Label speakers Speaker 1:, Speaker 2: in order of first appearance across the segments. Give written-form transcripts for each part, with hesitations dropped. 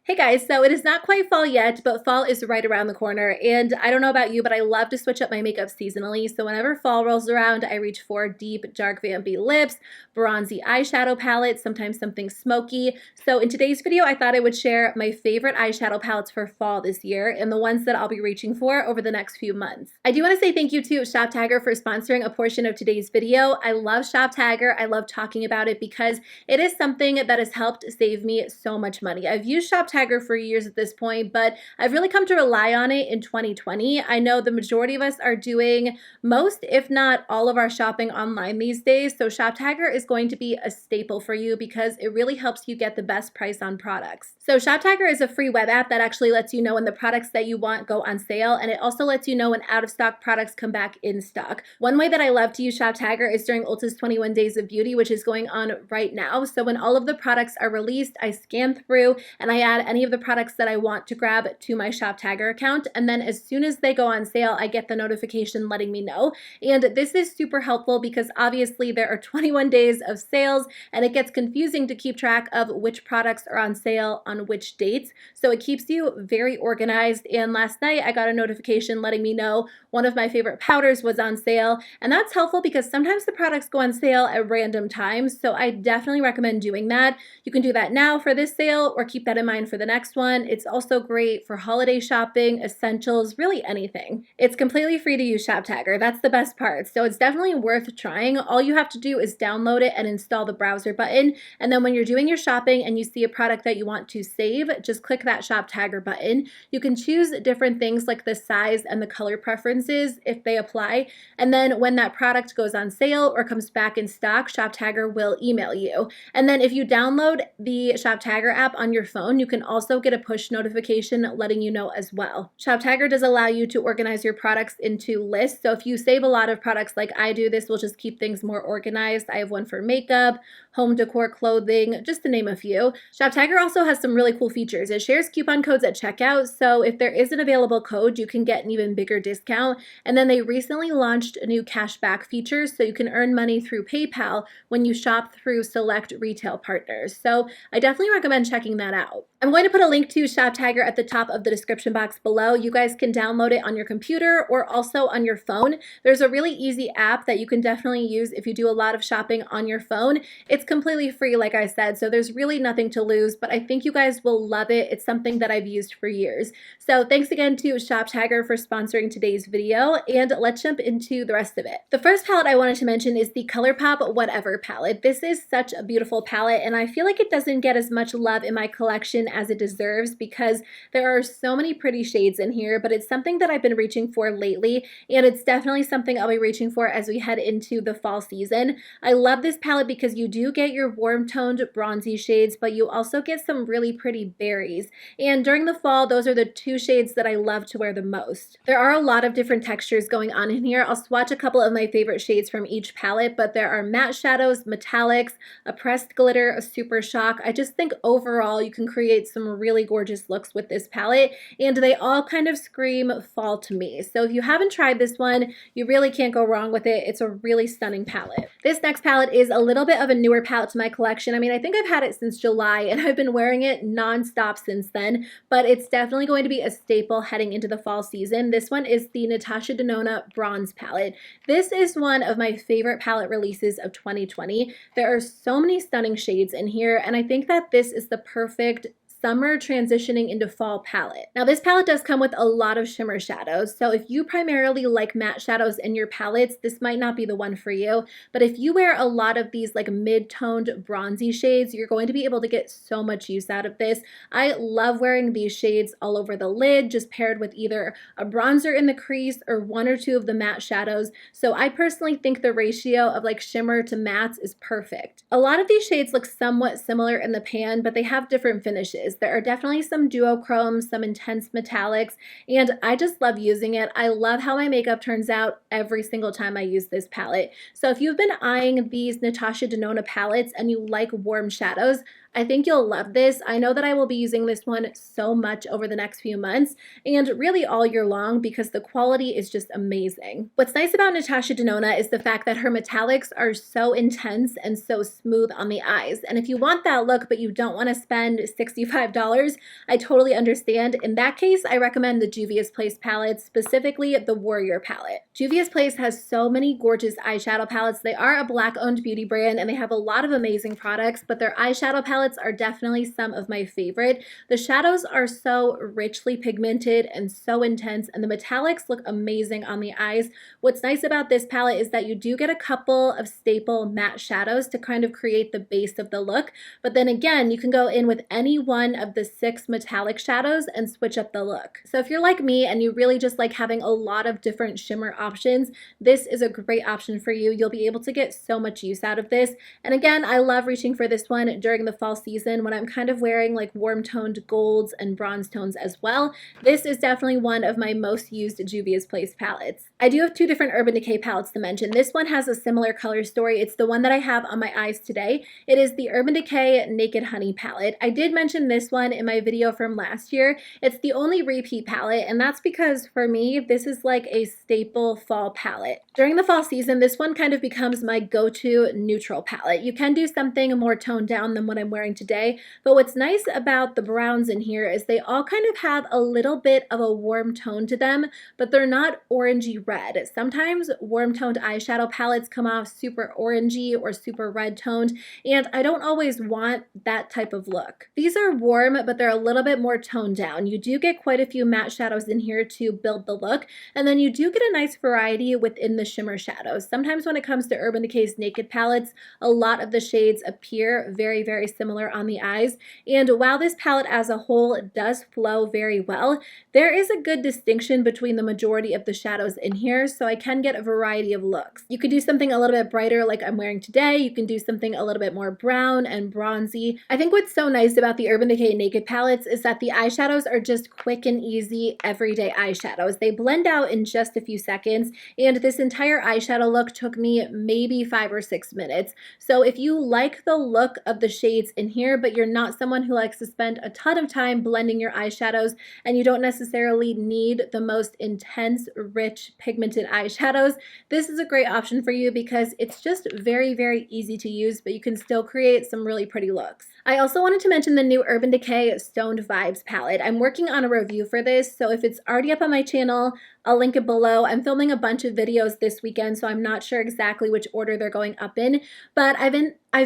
Speaker 1: Hey guys, so it is not quite fall yet, but fall is right around the corner. And I don't know about you, but I love to switch up my makeup seasonally. So whenever fall rolls around, I reach for deep, dark vampy lips, bronzy eyeshadow palettes, sometimes something smoky. So in today's video, I thought I would share my favorite eyeshadow palettes for fall this year and the ones that I'll be reaching for over the next few months. I do want to say thank you to ShopTagger for sponsoring a portion of today's video. I love ShopTagger. I love talking about it because it is something that has helped save me so much money. I've used ShopTagger for years at this point, but I've really come to rely on it in 2020. I know the majority of us are doing most, if not all of our shopping online these days, so ShopTagger is going to be a staple for you because it really helps you get the best price on products. So ShopTagger is a free web app that actually lets you know when the products that you want go on sale, and it also lets you know when out of stock products come back in stock. One way that I love to use ShopTagger is during Ulta's 21 Days of Beauty, which is going on right now. So when all of the products are released, I scan through and I add any of the products that I want to grab to my ShopTagger account, and then as soon as they go on sale, I get the notification letting me know. And this is super helpful because obviously there are 21 days of sales and it gets confusing to keep track of which products are on sale on which dates. So it keeps you very organized. And last night I got a notification letting me know one of my favorite powders was on sale, and that's helpful because sometimes the products go on sale at random times. So I definitely recommend doing that. You can do that now for this sale or keep that in mind for the next one. It's also great for holiday shopping, essentials, really anything. It's completely free to use ShopTagger. That's the best part. So it's definitely worth trying. All you have to do is download it and install the browser button. And then when you're doing your shopping and you see a product that you want to save, just click that ShopTagger button. You can choose different things like the size and the color preferences if they apply. And then when that product goes on sale or comes back in stock, ShopTagger will email you. And then if you download the ShopTagger app on your phone, you can also get a push notification letting you know as well. ShopTagger does allow you to organize your products into lists. So if you save a lot of products like I do, this will just keep things more organized. I have one for makeup, home decor, clothing, just to name a few. ShopTagger also has some really cool features. It shares coupon codes at checkout, so if there is an available code, you can get an even bigger discount. And then they recently launched a new cashback feature, so you can earn money through PayPal when you shop through select retail partners. So I definitely recommend checking that out. I'm going to put a link to ShopTagger at the top of the description box below. You guys can download it on your computer or also on your phone. There's a really easy app that you can definitely use if you do a lot of shopping on your phone. It's completely free, like I said, so there's really nothing to lose, but I think you guys will love it. It's something that I've used for years. So thanks again to ShopTagger for sponsoring today's video, and let's jump into the rest of it. The first palette I wanted to mention is the Colourpop Whatever palette. This is such a beautiful palette, and I feel like it doesn't get as much love in my collection as it deserves because there are so many pretty shades in here, but it's something that I've been reaching for lately, and it's definitely something I'll be reaching for as we head into the fall season. I love this palette because you do get your warm-toned bronzy shades, but you also get some really pretty berries. And during the fall, those are the two shades that I love to wear the most. There are a lot of different textures going on in here. I'll swatch a couple of my favorite shades from each palette, but there are matte shadows, metallics, a pressed glitter, a super shock. I just think overall you can create some really gorgeous looks with this palette, and they all kind of scream fall to me. So if you haven't tried this one, you really can't go wrong with it. It's a really stunning palette. This next palette is a little bit of a newer palette to my collection. I mean, I think I've had it since July and I've been wearing it non-stop since then, but it's definitely going to be a staple heading into the fall season. This one is the Natasha Denona Bronze palette. This is one of my favorite palette releases of 2020. There are so many stunning shades in here, and I think that this is the perfect summer transitioning into fall palette. Now this palette does come with a lot of shimmer shadows, so if you primarily like matte shadows in your palettes, this might not be the one for you, but if you wear a lot of these like mid-toned bronzy shades, you're going to be able to get so much use out of this. I love wearing these shades all over the lid, just paired with either a bronzer in the crease or one or two of the matte shadows, so I personally think the ratio of like shimmer to mattes is perfect. A lot of these shades look somewhat similar in the pan, but they have different finishes. There are definitely some duochromes, some intense metallics, and I just love using it. I love how my makeup turns out every single time I use this palette. So if you've been eyeing these Natasha Denona palettes and you like warm shadows, I think you'll love this. I know that I will be using this one so much over the next few months and really all year long because the quality is just amazing. What's nice about Natasha Denona is the fact that her metallics are so intense and so smooth on the eyes. And if you want that look but you don't want to spend $65, I totally understand. In that case, I recommend the Juvia's Place palette, specifically the Warrior palette. Juvia's Place has so many gorgeous eyeshadow palettes. They are a Black-owned beauty brand and they have a lot of amazing products, but their eyeshadow palettes are definitely some of my favorite. The shadows are so richly pigmented and so intense, and the metallics look amazing on the eyes. What's nice about this palette is that you do get a couple of staple matte shadows to kind of create the base of the look, but then again, you can go in with any one of the 6 metallic shadows and switch up the look. So if you're like me and you really just like having a lot of different shimmer options, this is a great option for you. You'll be able to get so much use out of this. And again, I love reaching for this one during the fall season when I'm kind of wearing like warm toned golds and bronze tones as well. This is definitely one of my most used Juvia's Place palettes. I do have 2 different Urban Decay palettes to mention. This one has a similar color story. It's the one that I have on my eyes today. It is the Urban Decay Naked Honey palette. I did mention this one in my video from last year. It's the only repeat palette, and that's because for me, this is like a staple fall palette. During the fall season, this one kind of becomes my go-to neutral palette. You can do something more toned down than what I'm wearing today, but what's nice about the browns in here is they all kind of have a little bit of a warm tone to them, but they're not orangey red. Sometimes warm toned eyeshadow palettes come off super orangey or super red toned, and I don't always want that type of look. These are warm, but they're a little bit more toned down. You do get quite a few matte shadows in here to build the look, and then you do get a nice variety within the shimmer shadows. Sometimes when it comes to Urban Decay's Naked palettes, a lot of the shades appear very, very similar on the eyes, and while this palette as a whole does flow very well, there is a good distinction between the majority of the shadows in here, so I can get a variety of looks. You could do something a little bit brighter like I'm wearing today. You can do something a little bit more brown and bronzy. I think what's so nice about the Urban Decay Naked palettes is that the eyeshadows are just quick and easy everyday eyeshadows. They blend out in just a few seconds, and this entire eyeshadow look took me maybe 5 or 6 minutes. So if you like the look of the shades in here, but you're not someone who likes to spend a ton of time blending your eyeshadows and you don't necessarily need the most intense, rich, pigmented eyeshadows, this is a great option for you because it's just very, very easy to use, but you can still create some really pretty looks. I also wanted to mention the new Urban Decay Stoned Vibes palette. I'm working on a review for this, so if it's already up on my channel, I'll link it below. I'm filming a bunch of videos this weekend, so I'm not sure exactly which order they're going up in, but I've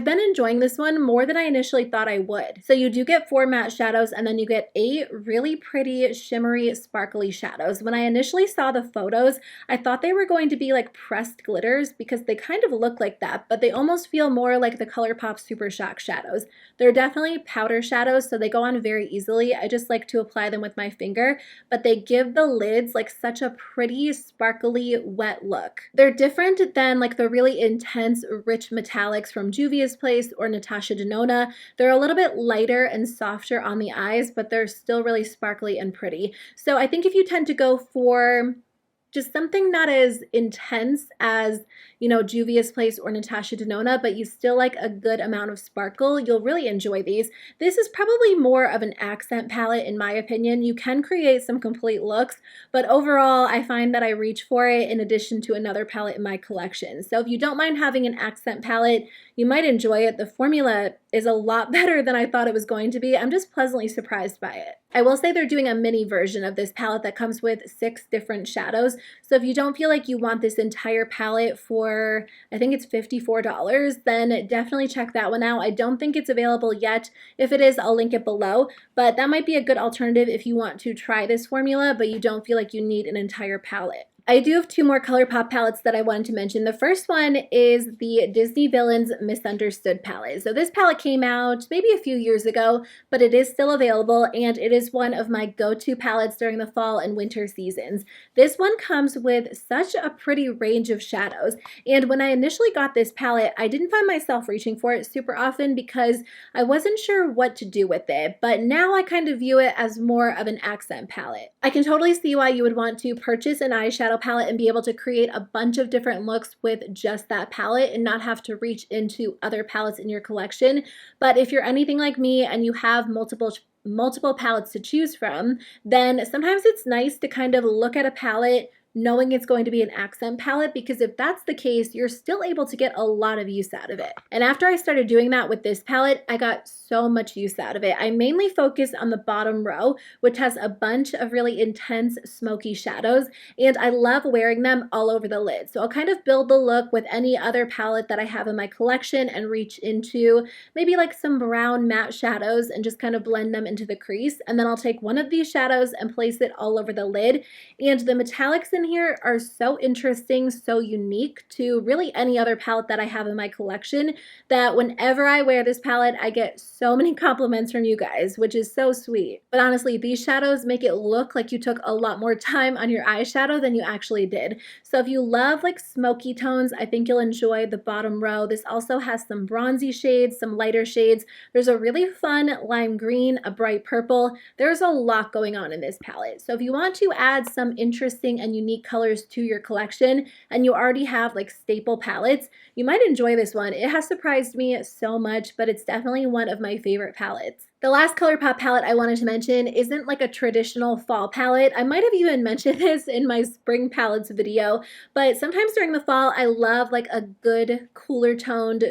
Speaker 1: been enjoying this one more than I initially thought I would. So you do get 4 matte shadows, and then you get 8 really pretty, shimmery, sparkly shadows. When I initially saw the photos, I thought they were going to be like pressed glitters because they kind of look like that, but they almost feel more like the Colourpop Super Shock shadows. They're definitely powder shadows, so they go on very easily. I just like to apply them with my finger, but they give the lids like such a pretty, sparkly, wet look. They're different than like the really intense, rich metallics from Juvia's Place or Natasha Denona. They're a little bit lighter and softer on the eyes, but they're still really sparkly and pretty. So I think if you tend to go for just something not as intense as, you know, Juvia's Place or Natasha Denona, but you still like a good amount of sparkle, you'll really enjoy these. This is probably more of an accent palette in my opinion. You can create some complete looks, but overall I find that I reach for it in addition to another palette in my collection. So if you don't mind having an accent palette, you might enjoy it. The formula is a lot better than I thought it was going to be. I'm just pleasantly surprised by it. I will say they're doing a mini version of this palette that comes with 6 different shadows. So if you don't feel like you want this entire palette for, I think it's $54, then definitely check that one out. I don't think it's available yet. If it is, I'll link it below, but that might be a good alternative if you want to try this formula, but you don't feel like you need an entire palette. I do have 2 more Colourpop palettes that I wanted to mention. The first one is the Disney Villains Misunderstood palette. So this palette came out maybe a few years ago, but it is still available, and it is one of my go-to palettes during the fall and winter seasons. This one comes with such a pretty range of shadows, and when I initially got this palette, I didn't find myself reaching for it super often because I wasn't sure what to do with it, but now I kind of view it as more of an accent palette. I can totally see why you would want to purchase an eyeshadow eyeshadow palette and be able to create a bunch of different looks with just that palette and not have to reach into other palettes in your collection. But if you're anything like me and you have multiple palettes to choose from, then sometimes it's nice to kind of look at a palette knowing it's going to be an accent palette, because if that's the case, you're still able to get a lot of use out of it. And after I started doing that with this palette, I got so much use out of it. I mainly focused on the bottom row, which has a bunch of really intense smoky shadows, and I love wearing them all over the lid. So I'll kind of build the look with any other palette that I have in my collection and reach into maybe like some brown matte shadows and just kind of blend them into the crease. And then I'll take one of these shadows and place it all over the lid. And the metallics in here are so interesting, so unique to really any other palette that I have in my collection, that whenever I wear this palette, I get so many compliments from you guys, which is so sweet. But honestly, these shadows make it look like you took a lot more time on your eyeshadow than you actually did. So if you love like smoky tones, I think you'll enjoy the bottom row. This also has some bronzy shades, some lighter shades. There's a really fun lime green, a bright purple. There's a lot going on in this palette. So if you want to add some interesting and unique colors to your collection and you already have like staple palettes, you might enjoy this one. It has surprised me so much, but it's definitely one of my favorite palettes. The last Colourpop palette I wanted to mention isn't like a traditional fall palette. I might have even mentioned this in my spring palettes video, but sometimes during the fall, I love like a good cooler toned,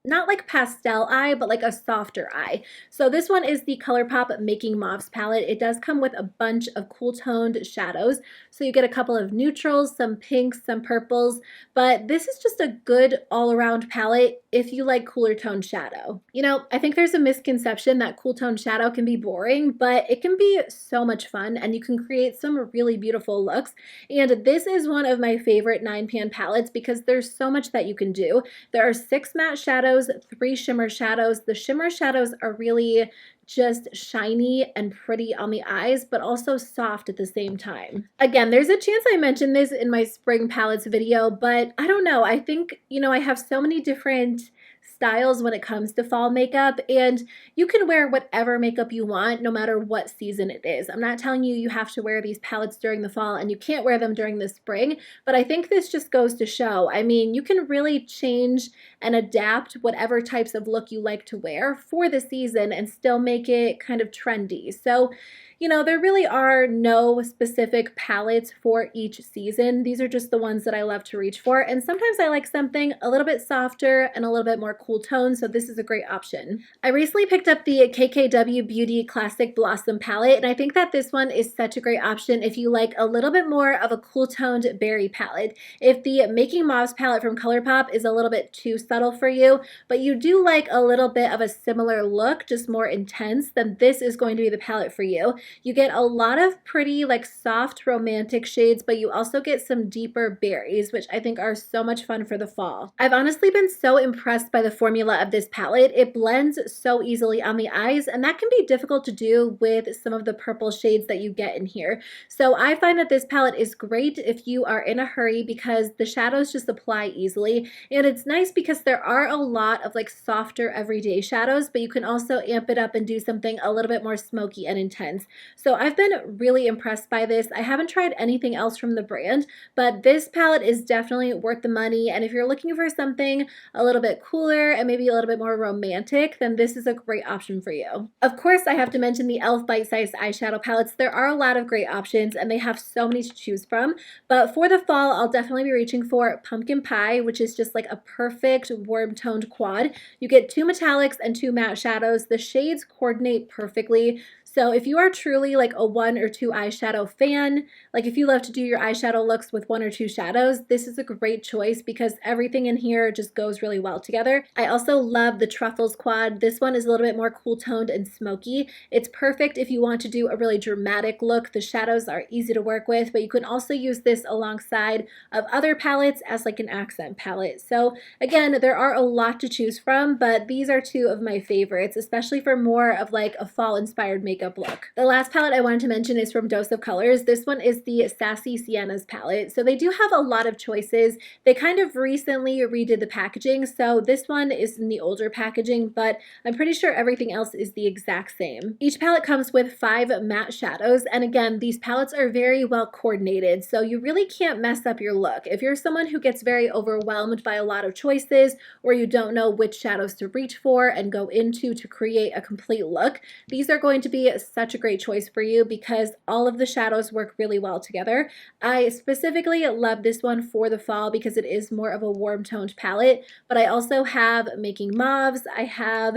Speaker 1: not like pastel eye, but like a softer eye. So this one is the Colourpop Making Mauves palette. It does come with a bunch of cool toned shadows. So you get a couple of neutrals, some pinks, some purples, but this is just a good all around palette if you like cooler toned shadow. You know, I think there's a misconception that cool toned shadow can be boring, but it can be so much fun and you can create some really beautiful looks. And this is one of my favorite 9-pan palettes because there's so much that you can do. There are 6 matte shadows, 3 shimmer shadows. The shimmer shadows are really just shiny and pretty on the eyes, but also soft at the same time. Again, there's a chance I mentioned this in my spring palettes video, but I don't know. I think, you know, I have so many different styles when it comes to fall makeup, and you can wear whatever makeup you want no matter what season it is. I'm not telling you you have to wear these palettes during the fall and you can't wear them during the spring, but I think this just goes to show, I mean, you can really change and adapt whatever types of look you like to wear for the season and still make it kind of trendy. So, you know, there really are no specific palettes for each season. These are just the ones that I love to reach for. And sometimes I like something a little bit softer and a little bit more cool tone, so this is a great option. I recently picked up the KKW Beauty Classic Blossom palette, and I think that this one is such a great option if you like a little bit more of a cool toned berry palette. If the Making Mauves palette from Colourpop is a little bit too subtle for you, but you do like a little bit of a similar look, just more intense, then this is going to be the palette for you. You get a lot of pretty like soft romantic shades, but you also get some deeper berries, which I think are so much fun for the fall. I've honestly been so impressed by the formula of this palette. It blends so easily on the eyes, and that can be difficult to do with some of the purple shades that you get in here. So I find that this palette is great if you are in a hurry because the shadows just apply easily, and it's nice because there are a lot of like softer everyday shadows, but you can also amp it up and do something a little bit more smoky and intense. So I've been really impressed by this. I haven't tried anything else from the brand, but this palette is definitely worth the money. And if you're looking for something a little bit cooler and maybe a little bit more romantic, then this is a great option for you. Of course, I have to mention the e.l.f. bite-sized eyeshadow palettes. There are a lot of great options and they have so many to choose from. But for the fall, I'll definitely be reaching for Pumpkin Pie, which is just like a perfect warm toned quad. You get 2 metallics and 2 matte shadows. The shades coordinate perfectly. So if you are truly like a 1 or 2 eyeshadow fan, like if you love to do your eyeshadow looks with 1 or 2 shadows, this is a great choice because everything in here just goes really well together. I also love the Truffles quad. This one is a little bit more cool toned and smoky. It's perfect if you want to do a really dramatic look. The shadows are easy to work with, but you can also use this alongside of other palettes as like an accent palette. So again, there are a lot to choose from, but these are 2 of my favorites, especially for more of like a fall inspired makeup makeup look. The last palette I wanted to mention is from Dose of Colors. This one is the Sassy Siennas palette. So they do have a lot of choices. They kind of recently redid the packaging, so this one is in the older packaging, but I'm pretty sure everything else is the exact same. Each palette comes with 5 matte shadows, and again, these palettes are very well coordinated, so you really can't mess up your look. If you're someone who gets very overwhelmed by a lot of choices, or you don't know which shadows to reach for and go into to create a complete look, these are going to be such a great choice for you because all of the shadows work really well together. I specifically love this one for the fall because it is more of a warm toned palette, but I also have Making Mauves. I have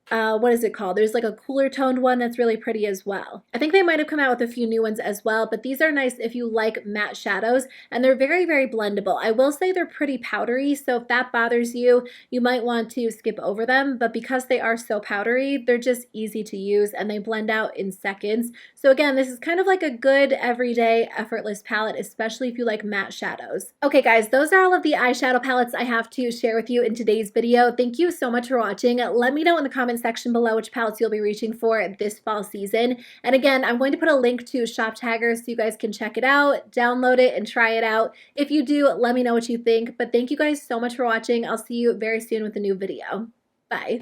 Speaker 1: what is it called? There's like a cooler toned one that's really pretty as well. I think they might have come out with a few new ones as well, but these are nice if you like matte shadows, and they're very, very blendable. I will say they're pretty powdery, so if that bothers you, you might want to skip over them, but because they are so powdery, they're just easy to use and they blend out in seconds. So again, this is kind of like a good everyday effortless palette, especially if you like matte shadows. Okay guys, those are all of the eyeshadow palettes I have to share with you in today's video. Thank you so much for watching. Let me know in the comments section below which palettes you'll be reaching for this fall season. And again, I'm going to put a link to ShopTagger so you guys can check it out, download it, and try it out. If you do, let me know what you think. But thank you guys so much for watching. I'll see you very soon with a new video. Bye.